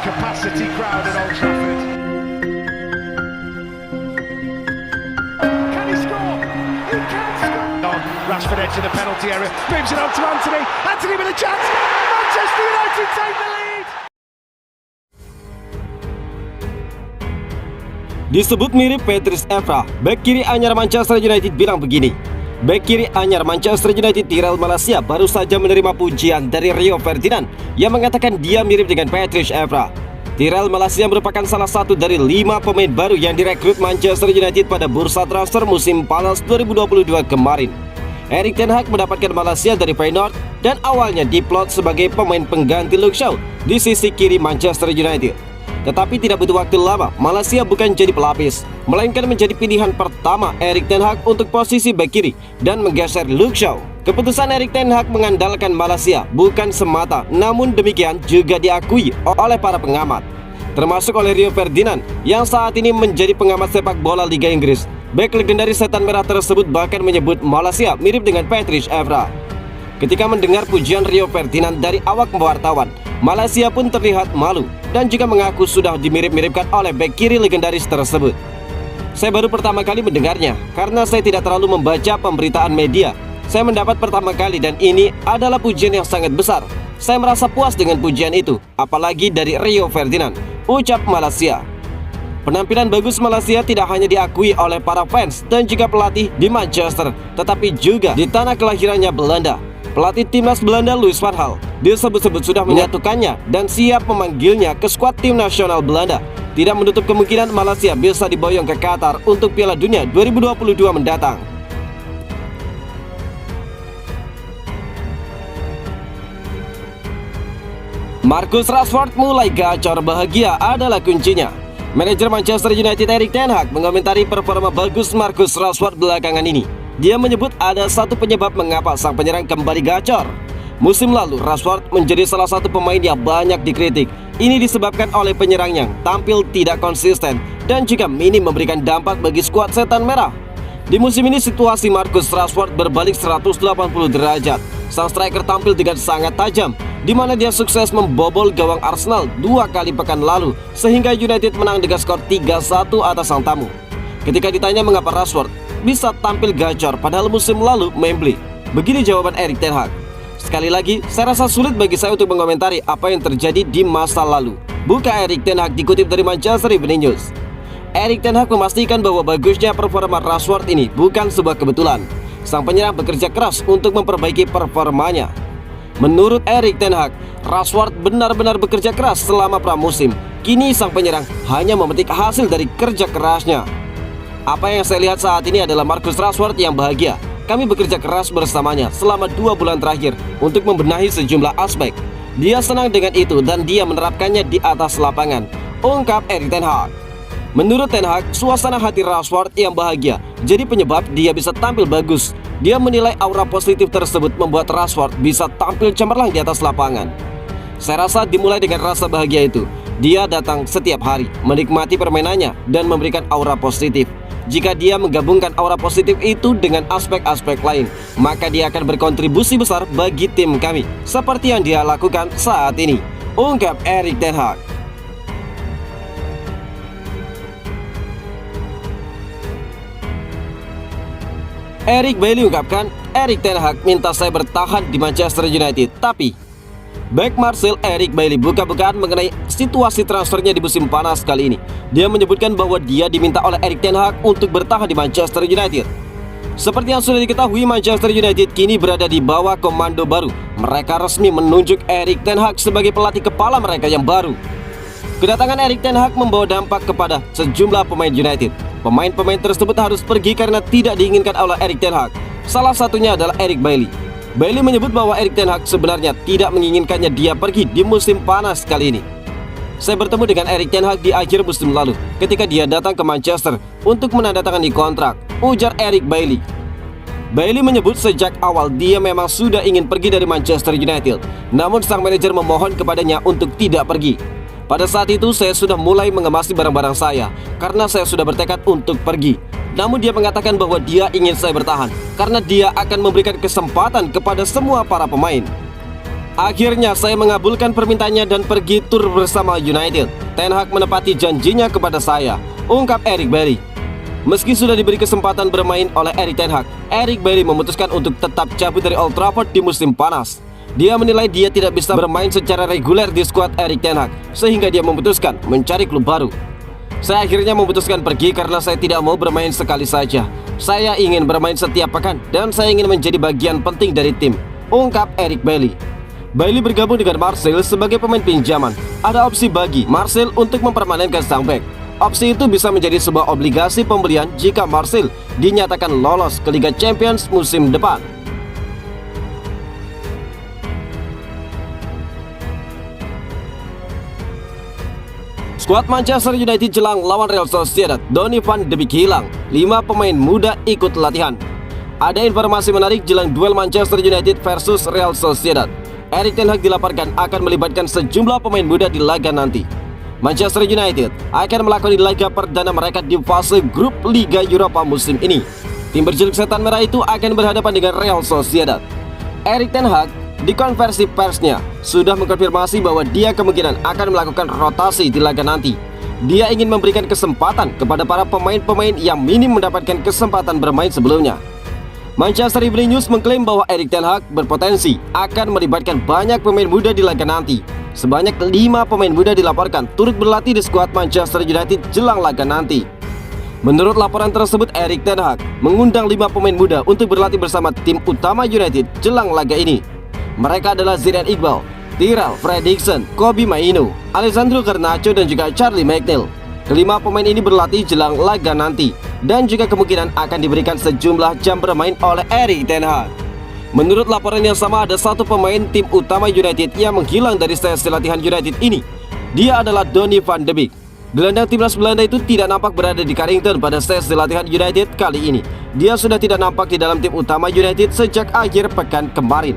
capacity crowd at Old Trafford. Can he score? He can score! On Rashford edge of the penalty area, moves it on to Anthony. Anthony with a chance. Manchester United take the lead. Disebut mirip Patrice Evra, bek kiri anyar Manchester United bilang begini. Bek kiri anyar Manchester United Tyrell Malacia baru saja menerima pujian dari Rio Ferdinand yang mengatakan dia mirip dengan Patrice Evra. Tyrell Malacia merupakan salah satu dari 5 pemain baru yang direkrut Manchester United pada bursa transfer musim panas 2022 kemarin. Erik ten Hag mendapatkan Malacia dari Feyenoord dan awalnya diplot sebagai pemain pengganti Luke Shaw di sisi kiri Manchester United. Tetapi tidak butuh waktu lama, Malacia bukan jadi pelapis, melainkan menjadi pilihan pertama Erik ten Hag untuk posisi bek kiri dan menggeser Luke Shaw. Keputusan Erik ten Hag mengandalkan Malacia bukan semata, namun demikian juga diakui oleh para pengamat, termasuk oleh Rio Ferdinand yang saat ini menjadi pengamat sepak bola Liga Inggris. Bek legendaris setan merah tersebut bahkan menyebut Malacia mirip dengan Patrice Evra. Ketika mendengar pujian Rio Ferdinand dari awak wartawan, Malacia pun terlihat malu dan juga mengaku sudah dimirip-miripkan oleh bek kiri legendaris tersebut. Saya baru pertama kali mendengarnya karena saya tidak terlalu membaca pemberitaan media. Saya mendapat pertama kali dan ini adalah pujian yang sangat besar. Saya merasa puas dengan pujian itu, apalagi dari Rio Ferdinand, ucap Malacia. Penampilan bagus Malacia tidak hanya diakui oleh para fans dan juga pelatih di Manchester, tetapi juga di tanah kelahirannya Belanda. Pelatih timnas Belanda Louis van Gaal disebut-sebut sudah menyatukannya dan siap memanggilnya ke skuad tim nasional Belanda. Tidak menutup kemungkinan Malacia bisa diboyong ke Qatar untuk Piala Dunia 2022 mendatang. Marcus Rashford mulai gacor, bahagia adalah kuncinya. Manajer Manchester United Erik ten Hag mengomentari performa bagus Marcus Rashford belakangan ini. Dia menyebut ada satu penyebab mengapa sang penyerang kembali gacor. Musim lalu, Rashford menjadi salah satu pemain yang banyak dikritik. Ini disebabkan oleh penyerang yang tampil tidak konsisten dan juga minim memberikan dampak bagi skuad setan merah. Di musim ini situasi Marcus Rashford berbalik 180 derajat. Sang striker tampil dengan sangat tajam, di mana dia sukses membobol gawang Arsenal 2 kali pekan lalu, sehingga United menang dengan skor 3-1 atas sang tamu. Ketika ditanya mengapa Rashford bisa tampil gacor padahal musim lalu membeli, begini jawaban Erik ten Hag. Sekali lagi, saya rasa sulit bagi saya untuk mengomentari apa yang terjadi di masa lalu, buka Erik ten Hag dikutip dari Manchester Evening News. Erik ten Hag memastikan bahwa bagusnya performa Rashford ini bukan sebuah kebetulan. Sang penyerang bekerja keras untuk memperbaiki performanya. Menurut Erik ten Hag, Rashford benar-benar bekerja keras selama pramusim. Kini sang penyerang hanya memetik hasil dari kerja kerasnya. Apa yang saya lihat saat ini adalah Marcus Rashford yang bahagia. Kami bekerja keras bersamanya selama 2 bulan terakhir untuk membenahi sejumlah aspek. Dia senang dengan itu dan dia menerapkannya di atas lapangan, ungkap Erik ten Hag. Menurut ten Hag, suasana hati Rashford yang bahagia jadi penyebab dia bisa tampil bagus. Dia menilai aura positif tersebut membuat Rashford bisa tampil cemerlang di atas lapangan. Saya rasa dimulai dengan rasa bahagia itu. Dia datang setiap hari, menikmati permainannya dan memberikan aura positif. Jika dia menggabungkan aura positif itu dengan aspek-aspek lain, maka dia akan berkontribusi besar bagi tim kami, seperti yang dia lakukan saat ini, ungkap Erik ten Hag. Eric Bailly ungkapkan, Erik ten Hag minta saya bertahan di Manchester United, tapi bek Marseille Eric Bailly buka-bukaan mengenai situasi transfernya di musim panas kali ini. Dia menyebutkan bahwa dia diminta oleh Erik ten Hag untuk bertahan di Manchester United. Seperti yang sudah diketahui, Manchester United kini berada di bawah komando baru. Mereka resmi menunjuk Erik ten Hag sebagai pelatih kepala mereka yang baru. Kedatangan Erik ten Hag membawa dampak kepada sejumlah pemain United. Pemain-pemain tersebut harus pergi karena tidak diinginkan oleh Erik ten Hag. Salah satunya adalah Eric Bailly. Bailly menyebut bahwa Erik ten Hag sebenarnya tidak menginginkannya dia pergi di musim panas kali ini. Saya bertemu dengan Erik ten Hag di akhir musim lalu ketika dia datang ke Manchester untuk menandatangani kontrak, ujar Eric Bailly. Bailly menyebut sejak awal dia memang sudah ingin pergi dari Manchester United, namun sang manajer memohon kepadanya untuk tidak pergi. Pada saat itu saya sudah mulai mengemasi barang-barang saya karena saya sudah bertekad untuk pergi. Namun dia mengatakan bahwa dia ingin saya bertahan karena dia akan memberikan kesempatan kepada semua para pemain. Akhirnya saya mengabulkan permintaannya dan pergi tur bersama United. Ten Hag menepati janjinya kepada saya, ungkap Eric Bailly. Meski sudah diberi kesempatan bermain oleh Erik ten Hag, Eric Bailly memutuskan untuk tetap cabut dari Old Trafford di musim panas. Dia menilai dia tidak bisa bermain secara reguler di skuad Erik ten Hag, sehingga dia memutuskan mencari klub baru. Saya akhirnya memutuskan pergi karena saya tidak mau bermain sekali saja. Saya ingin bermain setiap pekan dan saya ingin menjadi bagian penting dari tim, ungkap Eric Bailly. Bailly bergabung dengan Marseille sebagai pemain pinjaman. Ada opsi bagi Marseille untuk mempermanenkan sang bek. Opsi itu bisa menjadi sebuah obligasi pembelian jika Marseille dinyatakan lolos ke Liga Champions musim depan. Skuad Manchester United jelang lawan Real Sociedad, Donny van de Beek hilang. 5 pemain muda ikut latihan. Ada informasi menarik jelang duel Manchester United versus Real Sociedad. Erik ten Hag dilaporkan akan melibatkan sejumlah pemain muda di laga nanti. Manchester United akan melakoni laga perdana mereka di fase grup Liga Eropa musim ini. Tim berjuluk Setan Merah itu akan berhadapan dengan Real Sociedad. Erik ten Hag di konversi persnya sudah mengkonfirmasi bahwa dia kemungkinan akan melakukan rotasi di laga nanti. Dia ingin memberikan kesempatan kepada para pemain-pemain yang minim mendapatkan kesempatan bermain sebelumnya. Manchester Evening News mengklaim bahwa Erik ten Hag berpotensi akan melibatkan banyak pemain muda di laga nanti. Sebanyak 5 pemain muda dilaporkan turut berlatih di skuad Manchester United jelang laga nanti. Menurut laporan tersebut, Erik ten Hag mengundang 5 pemain muda untuk berlatih bersama tim utama United jelang laga ini. Mereka adalah Zidane Iqbal, Tyrell Fredrickson, Kobbie Mainoo, Alessandro Garnacho dan juga Charlie McNeil. Kelima pemain ini berlatih jelang laga nanti dan juga kemungkinan akan diberikan sejumlah jam bermain oleh Erik ten Hag. Menurut laporan yang sama, ada 1 pemain tim utama United yang menghilang dari sesi latihan United ini. Dia adalah Donny van de Beek. Gelandang timnas Belanda itu tidak nampak berada di Carrington pada sesi latihan United kali ini. Dia sudah tidak nampak di dalam tim utama United sejak akhir pekan kemarin.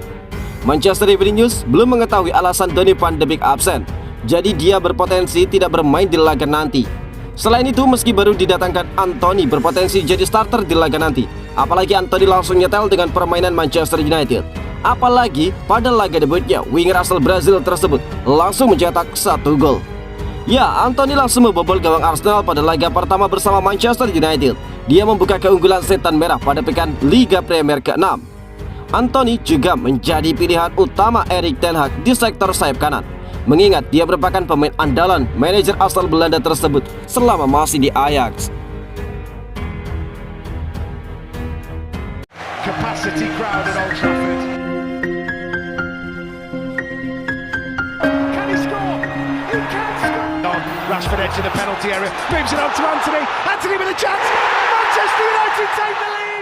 Manchester Evening News belum mengetahui alasan Donny van de Beek absen, jadi dia berpotensi tidak bermain di laga nanti. Selain itu, meski baru didatangkan, Anthony berpotensi jadi starter di laga nanti. Apalagi Anthony langsung nyetel dengan permainan Manchester United. Apalagi pada laga debutnya, winger asal Brazil tersebut langsung mencetak 1 gol. Ya, Anthony langsung membobol gawang Arsenal pada laga pertama bersama Manchester United. Dia membuka keunggulan Setan Merah pada pekan Liga Premier ke-6. Anthony juga menjadi pilihan utama Erik ten Hag di sektor sayap kanan, mengingat dia merupakan pemain andalan manajer asal Belanda tersebut selama masih di Ajax. Capacity crowd at Old Trafford. Can he score? He can score. On Rashford edge in the penalty area, moves it on to Anthony. Anthony with a chance. Manchester United take the lead.